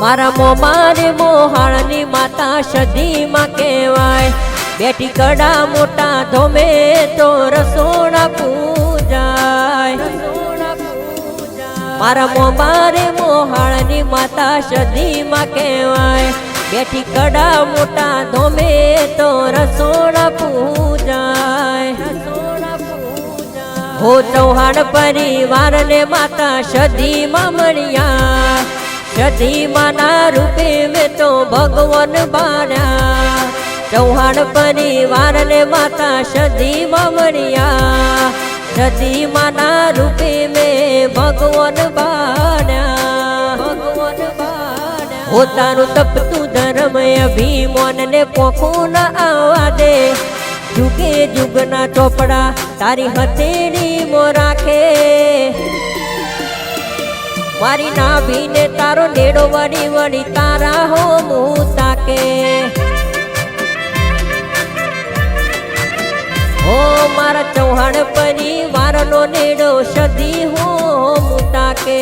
मारा मोमारे मोहाळनी माता सदी मां कहेवाय बेटी कड़ा मोटा धोमे तो रसोड़ा पूजाय मारा मोमारे मोहाळनी माता सदी मां कहेवाय बेटी कड़ा मोटा धोमे तो रसोड़ा पूजाय हो चौहान परिवार ने माता सदी मां मळिया सदी माना रूपे में तो भगवान बाण्या चौहान परिवार ने माता सदी मां मळिया सदी माना रूपे में भगवान बाण्या होतानु तपतु धर्म अभिमान ने पोखू न आवा दे जुगे जुगना चोपड़ा तारी हथेली मो राखे मारी नाभी ने तारो नेड़ो वड़ी वड़ी तारा हो मुँह ताके हो मारा चौहान परिवार नो नेड़ो सदी हो मुँह ताके।